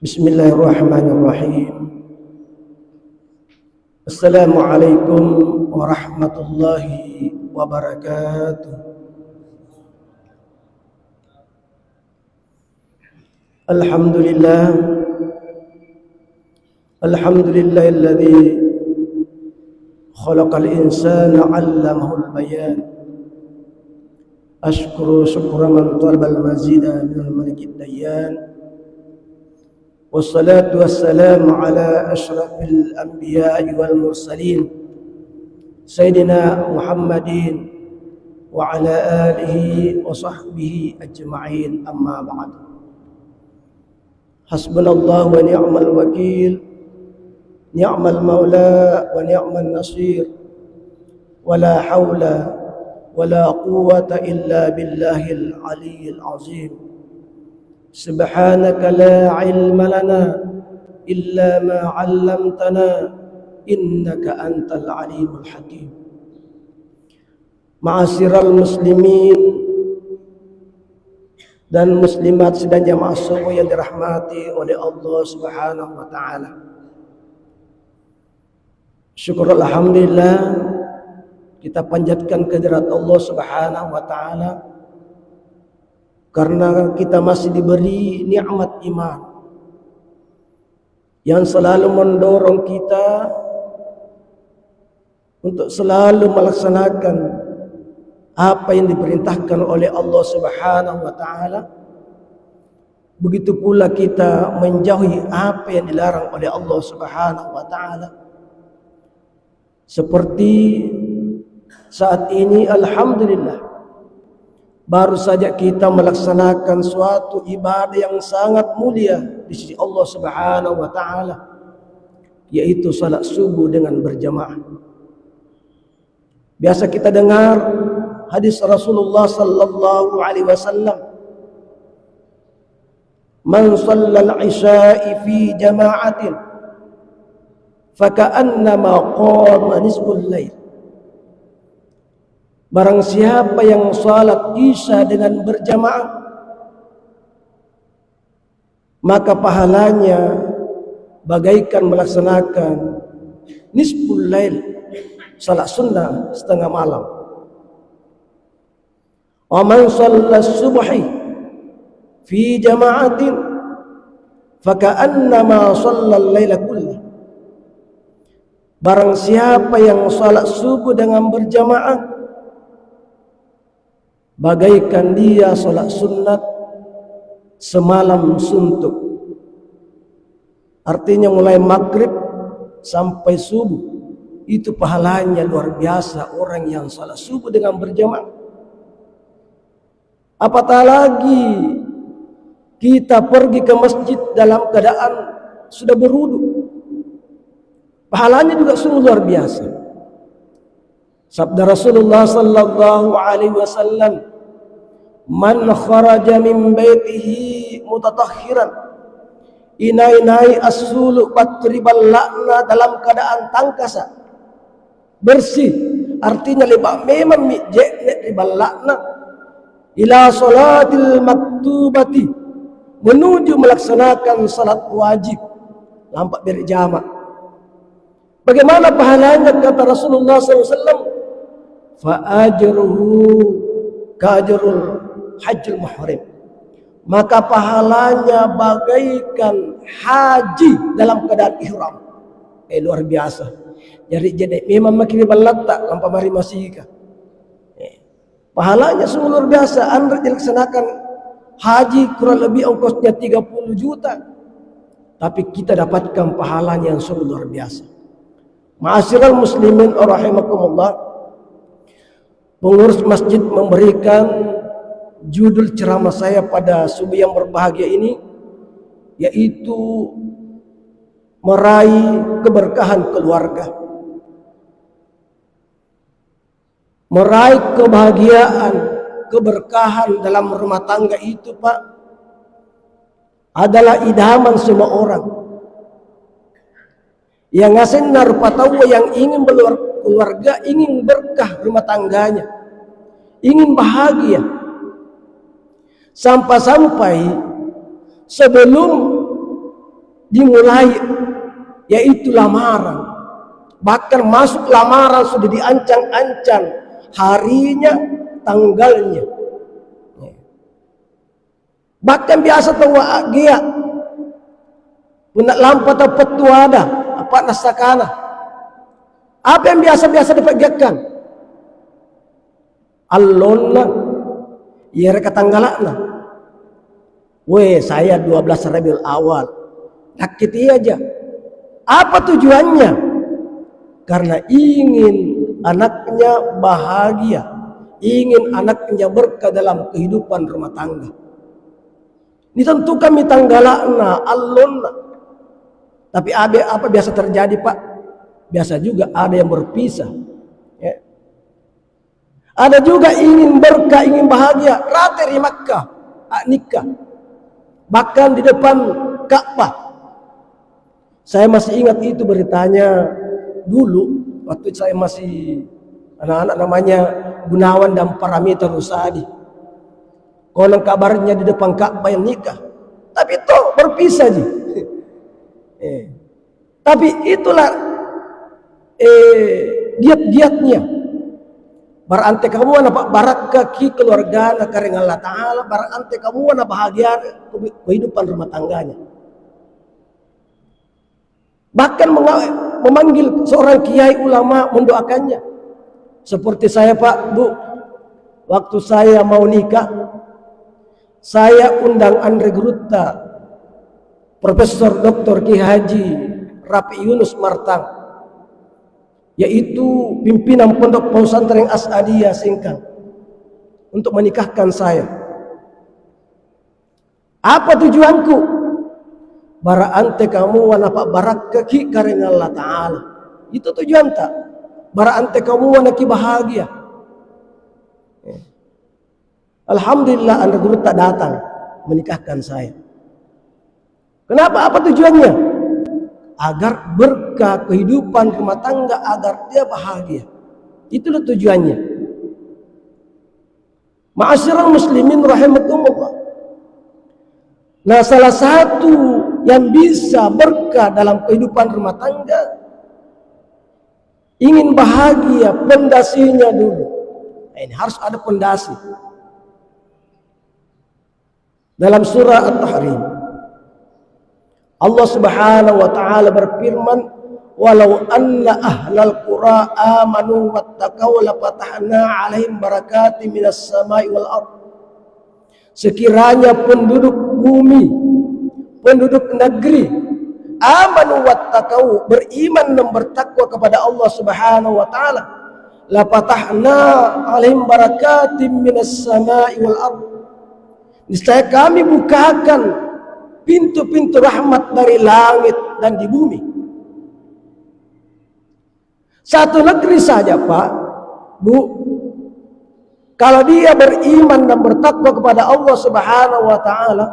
Bismillahirrahmanirrahim. Assalamualaikum warahmatullahi wabarakatuh. Alhamdulillah. Alhamdulillahilladzi khalaqal insana 'allamahul bayan. Ashkuru syukra man talabal mazida minal malikid dayyan. Wassalatu wassalamu ala ashrafil anbiya'i wal mursalin Sayyidina Muhammadin wa ala alihi wa sahbihi ajma'in, amma ba'd. Hasbunallahu wa ni'mal wakil, ni'mal maula wa ni'mal nasir, wa la hawla wa la quwwata illa billahil aliyyil azim. Subhanaka la ilma lana illa ma 'allamtana innaka antal alimul hakim. Ma'asyiral muslimin dan muslimat sedang jamaah subuh yang dirahmati oleh Allah Subhanahu wa taala. Syukur alhamdulillah, kita panjatkan kehadirat Allah Subhanahu wa taala karena kita masih diberi nikmat iman yang selalu mendorong kita untuk selalu melaksanakan apa yang diperintahkan oleh Allah Subhanahu wa taala. Begitu pula kita menjauhi apa yang dilarang oleh Allah Subhanahu wa taala. Seperti saat ini alhamdulillah, baru saja kita melaksanakan suatu ibadah yang sangat mulia di sisi Allah Subhanahu wa taala, yaitu salat subuh dengan berjamaah. Biasa kita dengar hadis Rasulullah sallallahu alaihi wasallam, "Man shallal isya'i fi jama'atin faka'annama qama nisful lail." Barang siapa yang salat isya dengan berjamaah, maka pahalanya bagaikan melaksanakan nisful lail, salat sunnah setengah malam. Wa man shalla subhi fi jama'atin faka'annama shalla al-laila kullah. Barang siapa yang salat subuh dengan berjamaah, bagaikan dia salat sunat semalam suntuk. Artinya mulai maghrib sampai subuh, itu pahalanya luar biasa orang yang salat subuh dengan berjamaah. Apatah lagi kita pergi ke masjid dalam keadaan sudah berwudu, pahalanya juga sungguh luar biasa. Sabda Rasulullah sallallahu alaihi wasallam, "Man kharaja min baitihi mutatahhiran inai as-sulu patribal lakna," dalam keadaan tangkasa bersih, artinya lebak memang jeknet ribal lakna, ila salatil maktubati, menuju melaksanakan salat wajib lampak berjamaah. Bagaimana pahalanya? Kata Rasulullah SAW, fa ajruhu kajrul hajjul muhrim, maka pahalanya bagaikan haji dalam keadaan ihram. Luar biasa. Jadi memang makin balatak tanpa mari masih. Pahalanya sungguh luar biasa. Anda dilaksanakan haji kurang lebih ongkosnya 30 juta, tapi kita dapatkan pahalanya yang sungguh luar biasa. Ma'asyiral muslimin rahimakumullah, pengurus masjid memberikan judul ceramah saya pada subuh yang berbahagia ini, yaitu meraih keberkahan keluarga. Meraih kebahagiaan, keberkahan dalam rumah tangga itu, Pak, adalah idaman semua orang. Yang asenna rupa tahu yang ingin keluarga, ingin berkah rumah tangganya, ingin bahagia. Sampai-sampai sebelum dimulai, yaitu lamaran. Bahkan masuk lamaran sudah diancang-ancang harinya, tanggalnya. Bahkan biasa tawa dia punak lampu atau petuada apa nasakana. Apa yang biasa-biasa dipegakan? Allonna, ya reka tanggalana. Saya 12 Rabiul Awal. Nakiti aja. Apa tujuannya? Karena ingin anaknya bahagia, ingin anaknya berkah dalam kehidupan rumah tangga. Ini tentu kami tanggalana, allonna. Tapi apa biasa terjadi, Pak? Biasa juga ada yang berpisah. Ya. Ada juga ingin berkah, ingin bahagia, rata di Makkah, nikah. Bahkan di depan Ka'bah. Saya masih ingat itu beritanya dulu, waktu saya masih anak-anak, namanya Gunawan dan Paramita Rusadi. Konon kabarnya di depan Ka'bah yang nikah. Tapi itu berpisah ji. Tapi itulah giat-giatnya. Barante kamu anak barakah ki keluarga na kareng Allah Ta'ala. Barante kamu anak bahagia kehidupan rumah tangganya. Bahkan memanggil seorang kiai ulama mendoakannya. Seperti saya, Pak, Bu, waktu saya mau nikah, saya undang Andre Gruta, Profesor Dr. Ki Haji Rapi Yunus Martang, yaitu pimpinan Pondok Pesantren As'adiyah Singkang, untuk menikahkan saya. Apa tujuanku? Bara ante kamu wana pak barakah ki karena Allah Ta'ala. Itu tujuan tak? Bara ante kamu wana ki bahagia. Alhamdulillah Anda guru tak datang menikahkan saya. Kenapa? Apa tujuannya? Agar berkah kehidupan rumah tangga, agar dia bahagia. Itulah tujuannya. Ma'asyiral muslimin rahimakumullah. Nah, salah satu yang bisa berkah dalam kehidupan rumah tangga, ingin bahagia, pondasinya dulu. Nah, ini harus ada pondasi. Dalam surah At-Tahrim, Allah Subhanahu wa taala berfirman, "Walau anna ahlal qura amanu wattaqaw lafatahna 'alaihim barakatim minas sama'i wal ardh." Sekiranya penduduk bumi, penduduk negeri, amanu wattaqau, beriman dan bertakwa kepada Allah Subhanahu wa taala, la fatahna 'alaihim barakatim minas sama'i wal ardh. Niscaya kami bukakan pintu-pintu rahmat dari langit dan di bumi. Satu negeri saja, Pak, Bu, kalau dia beriman dan bertakwa kepada Allah Subhanahu wa taala,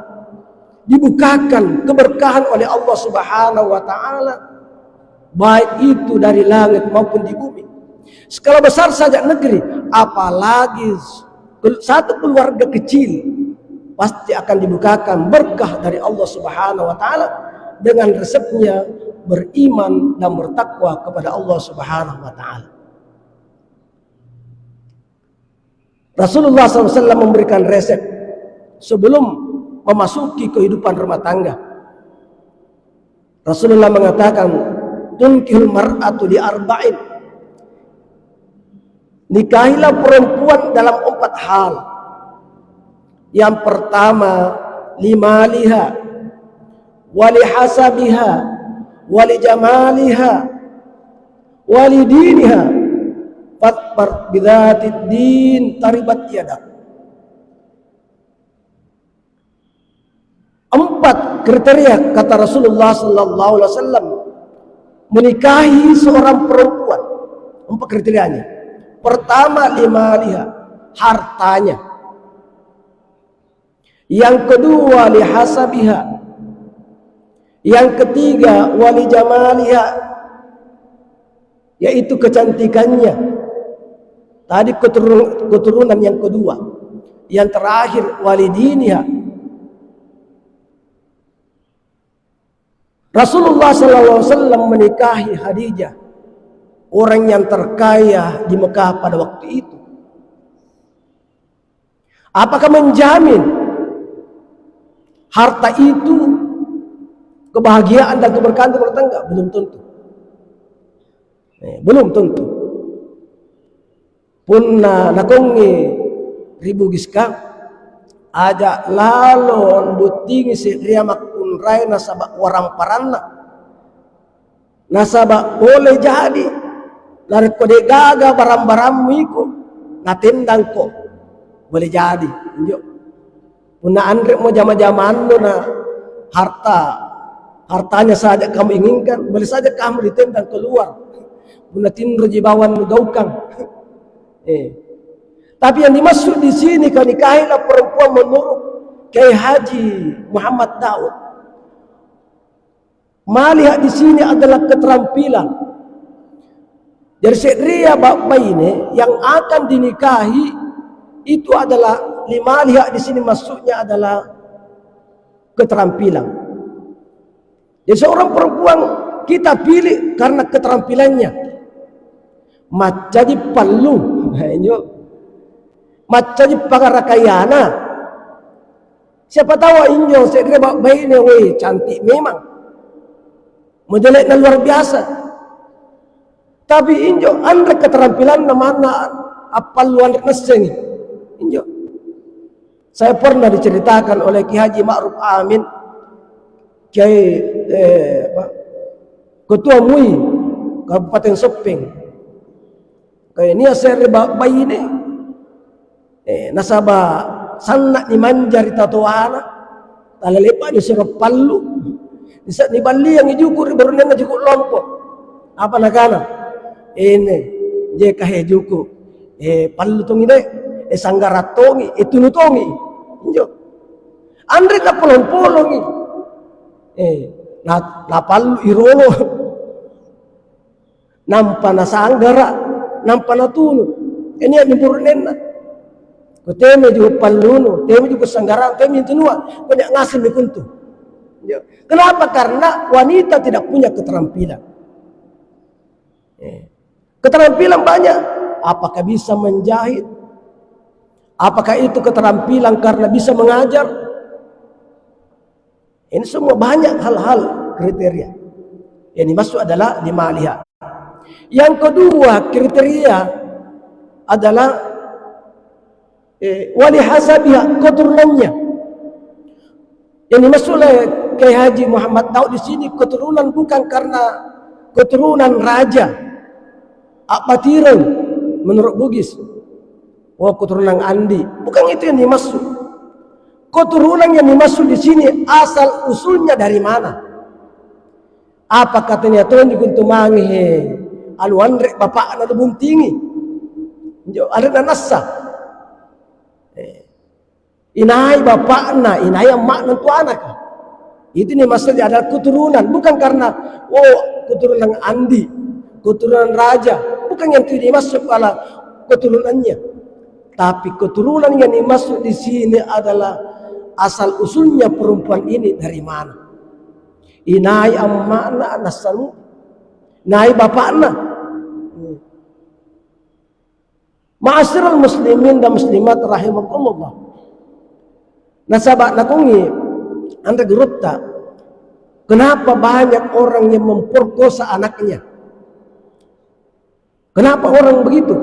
dibukakan keberkahan oleh Allah Subhanahu wa taala, baik itu dari langit maupun di bumi. Skala besar saja negeri, apalagi satu keluarga kecil, pasti akan dibukakan berkah dari Allah Subhanahu wa taala dengan resepnya beriman dan bertakwa kepada Allah Subhanahu wa taala. Rasulullah SAW memberikan resep sebelum memasuki kehidupan rumah tangga. Rasulullah mengatakan, tunkihul mar'atu li arba'in. Nikahilah perempuan dalam 4 hal. Yang pertama, limaliha, wali hasabiha, wali jamaliha, wali diniha. Fatbar bidzatid din taribat yadak. 4 kriteria kata Rasulullah sallallahu alaihi wasallam menikahi seorang perempuan. 4 kriterianya. Pertama, limaliha, hartanya. Yang kedua, lihasabiha. Yang ketiga, wali jamaliha, yaitu kecantikannya. Tadi keturunan yang kedua. Yang terakhir, walidiniha. Rasulullah SAW menikahi Khadijah, orang yang terkaya di Mekah pada waktu itu. Apakah menjamin harta itu kebahagiaan dan keberkahan rumah tangga? Belum tentu. Belum tentu. Pun nakongi ribu giska ajak lalon buting si ria makun rai nasabak warang paranna nasabak boleh jadi lari kode gaga barang-barangmu iku natendang ko boleh jadi injo puna andre mo jama-jaman na hartanya saja kamu inginkan boleh saja kamu ditendang keluar puna tindro jibawan gaukang. Tapi yang dimaksud di sini nikahilah perempuan menurut Kiai Haji Muhammad Daud. Melihat di sini adalah keterampilan. Jadi sedria bapak ini yang akan dinikahi itu adalah melihat di sini maksudnya adalah keterampilan. Jadi seorang perempuan kita pilih karena keterampilannya. Jadi perlu macam pangarakayana. Siapa tahu inyo segera baik ni weh cantik memang. Modelnya luar biasa. Tapi inyo anda keterampilan mana apa luar neseng inyo. Saya pernah diceritakan oleh Ki Haji Ma'ruf Amin Kiai Ketua MUI Kabupaten Seping. Kayak ini saya bayi ini nasaba sanak ni manjari tatuana talalepa ni suruh pallu ni bali yang ijukur baru nang jukur lompok apa nakana ini je kahe juku pallu tong ine sanggaratongi tunutongi injo andre na polong-polongi na pallu irolo nampa na sanggara nampa na tunu ini yang nyempurnenna teme juga palluno, teme juga sanggaran, teme itu nuan, banyak ngasih mikuntu. Kenapa? Karena wanita tidak punya keterampilan. Keterampilan banyak. Apakah bisa menjahit? Apakah itu keterampilan karena bisa mengajar? Ini semua banyak hal-hal kriteria. Yang dimaksud adalah dimalihat. Yang kedua kriteria adalah wali hasabiha keturunannya. Yang dimaksud oleh Kiai Haji Muhammad Daud di sini keturunan bukan karena keturunan raja, apatiran menurut Bugis. Oh keturunan Andi, bukan itu yang dimaksud. Keturunan yang dimaksud di sini asal usulnya dari mana? Apa katanya Tuhan dikuntumangi aluanrek bapak ada buntingi, ada nasa. Inai bapakna, inai emak nantu anak. Itu nih maksudnya adalah keturunan, bukan karena keturunan Andi, keturunan raja, bukan yang itu dimaksud adalah keturunannya. Tapi keturunan yang dimaksud di sini adalah asal usulnya perempuan ini dari mana? Inai emakna nasalu, inai bapakna. Ma'asyiral muslimin dan muslimat rahimakumullah. Nasabak nakungi anda gerutta. Kenapa banyak orang yang memperkosa anaknya? Kenapa orang begitu?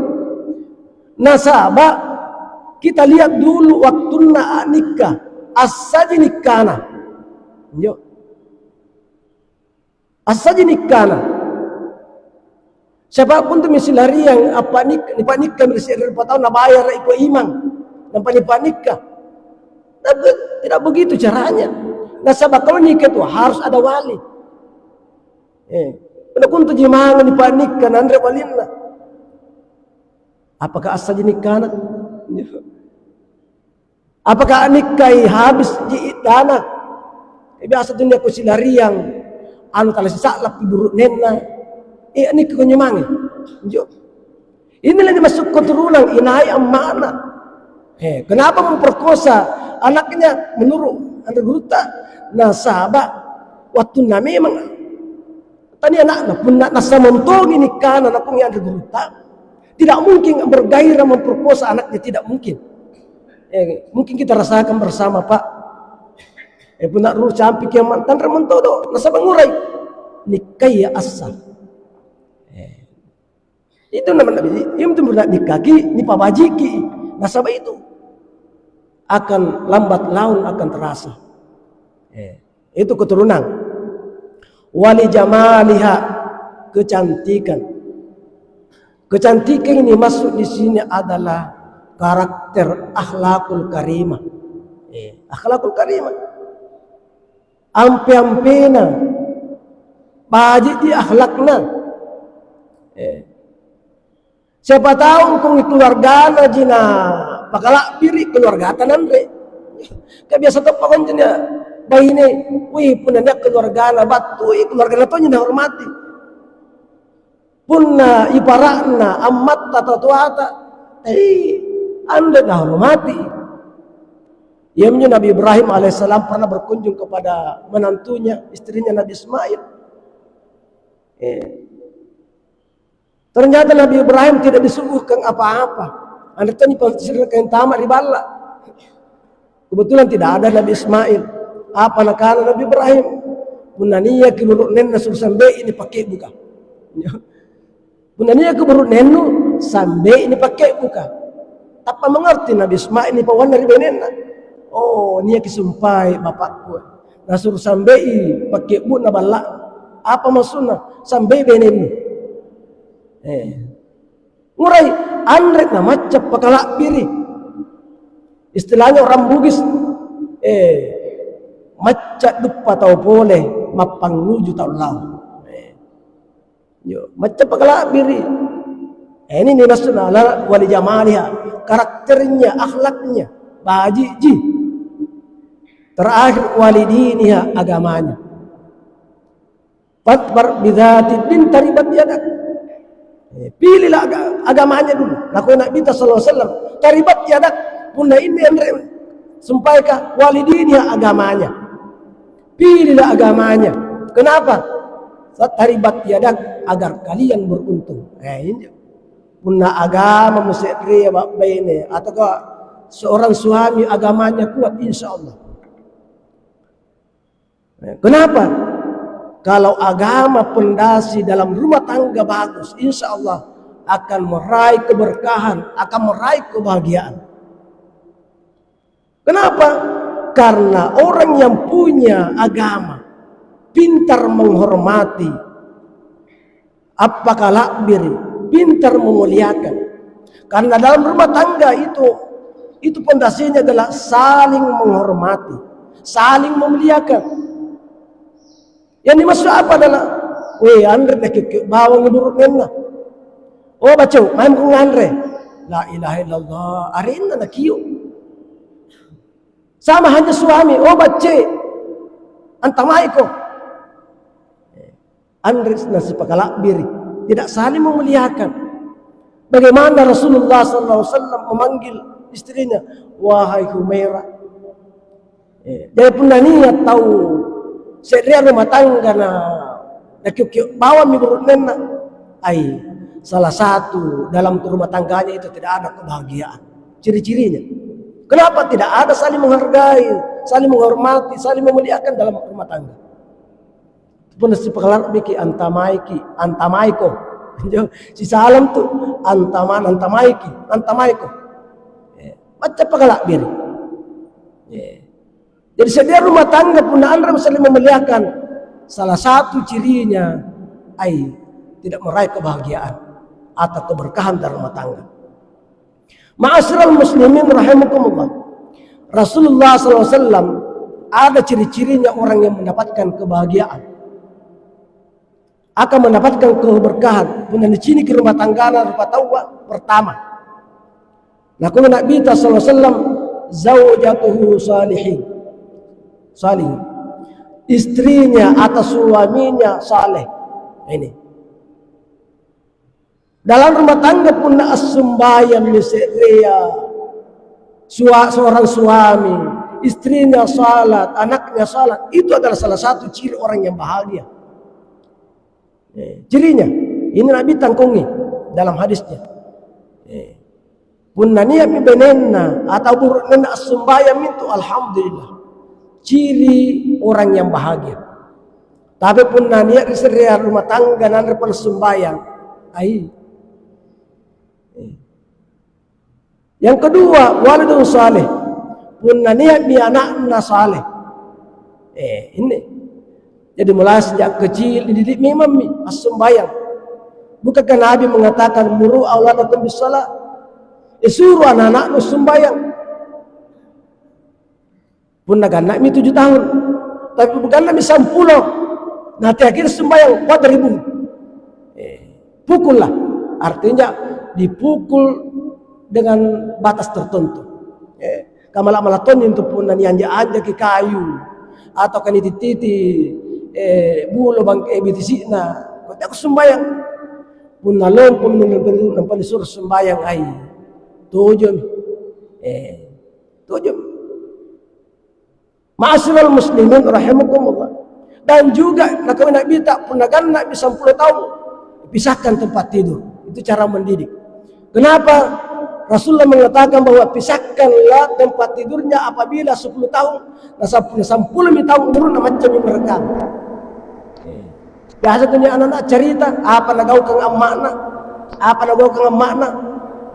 Nasabak kita lihat dulu waktu nikah as-saji nikana. As-saji nikana. Siapapun tu misalari yang apa nikah misalnya 4 tahun nak bayar ikut imam nampak nikah. Tidak begitu caranya. Nasabah kalau nikah itu harus ada wali. Pada pun tu jimangan nikah nandre walina. Apakah asal nikah? Apakah nikah habis jiit dana? Biasa dunia ku silari yang anu tala sisalap ibu nena. Nikah ku nyemangi. Inilah dimasuk keturunan inai amanah. Kenapa memperkosa anaknya menurut anda guruta nasabah waktu na memang tani anak pun nasa mentongi nikah anak pun yang berhutang. Tidak mungkin bergairah memperkosa anaknya, tidak mungkin. Mungkin kita rasakan bersama Pak. Pun nak ru campik yang mantan rementodo nasa mengurai nikah ya asal. Itu nama Nabi. Yang betul nak nikah ni pabajiki. Nasabah itu akan lambat laun akan terasa. Itu keturunan. Wali jamaliha, kecantikan. Kecantikan ini masuk di sini adalah karakter akhlakul karimah. Akhlakul karimah. Ampe-ampena baji di akhlakna. Siapa tahu kung keluarga na jina bakala piri keluarga tanan re. Kaya biasa to pa kon jina bahine, wih punanya keluarga na batu, keluarga na to jina hormati. Punna ibaratna amat tatuata, anda dah hormati. Yamnya Nabi Ibrahim alaihissalam pernah berkunjung kepada menantunya, istrinya Nabi Ismail. Ternyata Nabi Ibrahim tidak disuguhkan apa-apa. Anda tanya pasirkan tamat di bala. Kebetulan tidak ada Nabi Ismail. Apa nakala Nabi Ibrahim? Punania kiburuk nenna sampai ini pakai buka. Punania kiburuk nennu sampai ini pakai buka. Tapa mengerti Nabi Ismail ini pawan dari benenna. Oh, niya kisumpai bapakku. Nasur sampai pakai bu na bala. Apa maksudnya? Sampai benennu. Ngurai andret na macap pakala piri. Istilahnya orang Bugis macap dupa tau boleh mapangnuju tau lau. Yo macap pakala piri. Ini nih maksudnya wali jamaliha, karakternya, akhlaknya, bajiji. Terakhir walidiniha, agamanya. Fatbar bidzati din taribat yadak. Pilihlah agamanya dulu. Lakukan Nabi sallallahu alaihi wasallam. Taribat yadak, bunda ini yang sampaikan walidiniha, agamanya. Pilihlah agamanya. Kenapa? Taribat yadak, agar kalian beruntung. Ini bunda agama mesti ria baik atau seorang suami agamanya kuat insya Allah. Kenapa? Kalau agama pondasi dalam rumah tangga bagus, insya Allah akan meraih keberkahan, akan meraih kebahagiaan. Kenapa? Karena orang yang punya agama, pintar menghormati, apakah lakbiri, pintar memuliakan. Karena dalam rumah tangga itu pondasinya adalah saling menghormati, saling memuliakan. Yang dimaksud apa adalah, weh andre nak bawang ngeburuk nenna. Oh baca, main kong andre. La ilaha illallah, arinna nak kiyo. Sama hanya suami, oh baca, antamai ko. Andre nasi pakalak biri, tidak saling memuliakan. Bagaimana Rasulullah SAW memanggil istrinya, wahai Humairah. Dia pun niat tahu. Seria rumah tangga na kyuk bawa mi buruk nenna. Salah satu dalam rumah tangganya itu tidak ada kebahagiaan. Ciri-cirinya. Kenapa tidak ada saling menghargai, saling menghormati, saling memuliakan dalam rumah tangga? Pun si pekalar biki antamaiko. Si salam tu antamaiko. Macam pekalar biri. Jadi setiap rumah tangga pun anda saling memuliakan. Salah satu cirinya, tidak meraih kebahagiaan atau keberkahan dalam rumah tangga. Ma'asyiral muslimin rahimakumullah. Rasulullah SAW ada ciri-cirinya orang yang mendapatkan kebahagiaan, akan mendapatkan keberkahan. Punya di sini ke rumah tangga rupa tawa pertama. Lakukan Nabi SAW zaujatuhu salihin. Salih, istrinya atau suaminya saleh. Ini dalam rumah tangga pun asumbayam miseria seorang suami, istrinya salat, anaknya salat, itu adalah salah satu ciri orang yang bahagia. Cirinya, ini Nabi tangkungi dalam hadisnya. Punna niat mi benenna atau buruk nena sembahyang itu alhamdulillah. Ciri orang yang bahagia. Tapi punna niat isria rumah tangga nan repel sembahyang, ai. Yang kedua, walidun saleh. Punna niat mi anakna saleh. Ini. Jadi mulai sejak kecil dididik memang mi sembahyang. Bukankah Nabi mengatakan muru auladakum bis-shalah? Suruh anak-anakmu sembahyang. Pun nak mi 7 tahun. Tapi bukan mi 10. Nanti akhirnya sembahyang 4.000. Pukullah. Artinya dipukul dengan batas tertentu. Kamala-malaton itu pun anja ke kayu atau kan titi bulu bang bitisina. Kau tak sembahyang. Pun nalon pun nampak disuruh sembahyang ai. Tujuh. Ma'asyiral muslimin rahimakumullah. Dan juga nak Nabi tak pernah kan Nabi 10 tahun pisahkan tempat tidur. Itu cara mendidik. Kenapa Rasulullah mengatakan bahwa pisahkanlah tempat tidurnya apabila 10 tahun, nah 10 tahun umur macam merekam. Biasa punya anak-anak cerita apa nagau kang makna, apa nagau kang makna,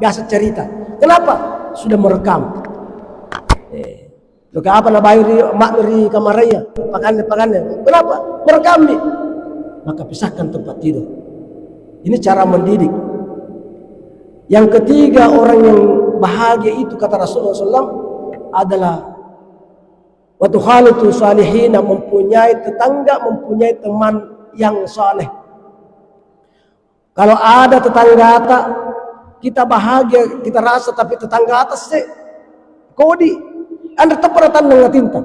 biasa cerita. Kenapa? Sudah merekam. Loka apa na bayari maknuri kamaraya, pakannya. Kenapa? Merekam nih. Maka pisahkan tempat tidur. Ini cara mendidik. Yang ketiga orang yang bahagia itu kata Rasulullah SAW adalah waktu khalitu salihina, mempunyai tetangga, mempunyai teman yang saleh. Kalau ada tetangga kita bahagia, kita rasa, tapi tetangga atas kodi anda teperatan dengan tinta.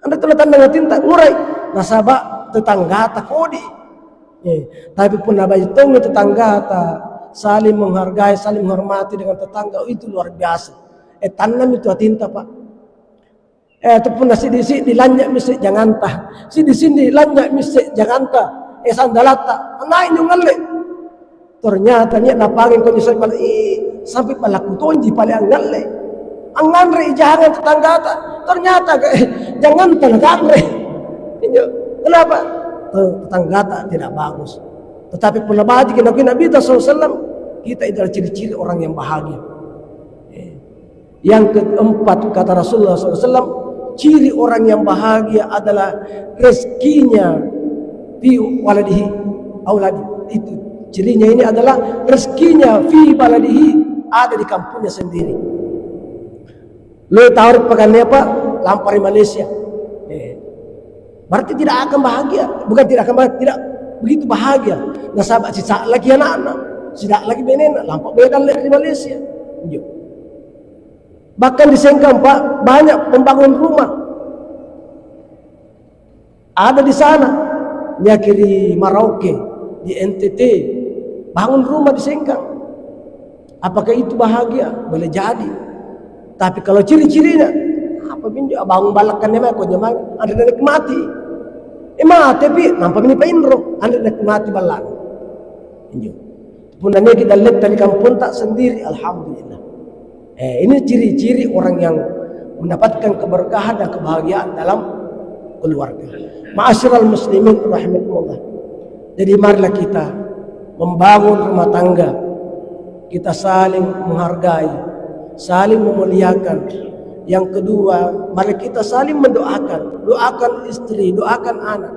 Anda teperatan dengan tinta, ngurai nasabah tetangga kodi. Tapi pun nabai tong tetangga saling menghargai, saling menghormati dengan tetangga, itu luar biasa. Tanam itu tinta pak. Ataupun nasi di sini dilanjak mesti jangan tah, si di sini dilanjak mesti jangan tah. Sandalata, naik nyungalle. Ternyata niat napangin kau nyusai pala sampai palaku tonji paling angalle. Anganre jangan tetangga ta. Ternyata jangan tetangga. Kenapa? Tetangga tidak bagus. Tetapi pun bahagia Nabi SAW, kita adalah ciri-ciri orang yang bahagia. Yang keempat kata Rasulullah SAW, ciri orang yang bahagia adalah rezekinya fi waladihi auladi. Itu cirinya ini adalah rezekinya fi baladihi, ada di kampungnya sendiri. Lo tahu pegannya apa? Lampari Malaysia. Berarti tidak akan bahagia, bukan tidak akan bahagia, tidak begitu bahagia. Nah sahabat sisa lagi anak-anak, tidak lagi benena, lampak bedan di Malaysia. Bahkan di Sengkang Pak banyak pembangun rumah. Ada di sana, nyakiri Merauke, di NTT, bangun rumah di Sengkang. Apakah itu bahagia? Boleh jadi. Tapi kalau ciri-cirinya, apa pinjau bangun balakannya mah kau nyamai, ada nikmati. Mati tapi nampak ini painro, ada nikmati balan. Pinjau. Punanya kita lihat dari kampung tak sendiri, alhamdulillah. Ini ciri-ciri orang yang mendapatkan keberkahan dan kebahagiaan dalam keluarga. Ma'asyiral muslimin rahimakumullah. Jadi marilah kita membangun rumah tangga. Kita saling menghargai, saling memuliakan. Yang kedua, mari kita saling mendoakan. Doakan istri, doakan anak.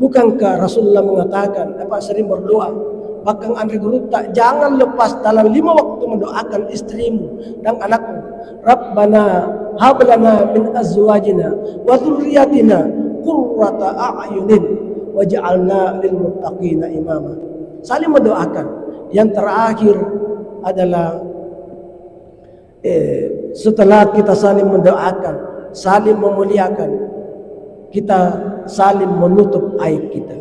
Bukankah Rasulullah mengatakan, sering berdoa, bahkan Andre Guru tak jangan lepas dalam 5 waktu mendoakan istrimu dan anakmu. Rabbana hablana min azwajina wa dzurriyyatina qurrata a'yunin waj'alna lil muttaqina imama. Saling mendoakan. Yang terakhir adalah setelah kita saling mendoakan, saling memuliakan, kita saling menutup aib kita.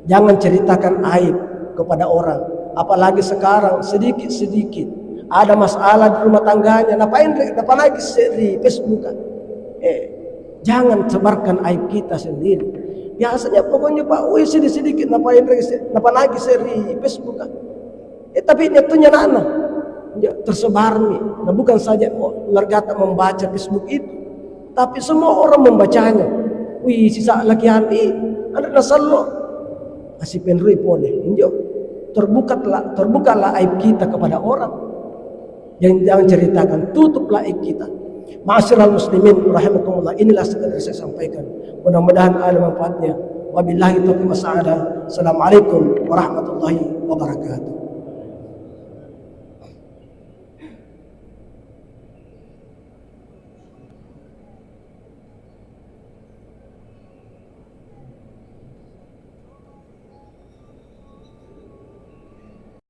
Jangan ceritakan aib kepada orang, apalagi sekarang sedikit-sedikit ada masalah di rumah tangganya, ngapain lagi di Facebook kan? Jangan sebarkan aib kita sendiri. Biasanya pokoknya Pak, sedikit ngapain lagi di Facebook kan? Tapi nyatunya anak tersebar nih. Nah, bukan saja keluarga membaca Facebook itu, tapi semua orang membacanya. Sisa lakihan ada nasallo. Asih penrui boleh. Terbukalah aib kita kepada orang. Jangan ceritakan, tutuplah aib kita. Ma'asyiral muslimin rahimakumullah, inilah sekadar saya sampaikan. Mudah-mudahan ada manfaatnya. Wabillahi taufiq wa sa'adah. Assalamualaikum warahmatullahi wabarakatuh.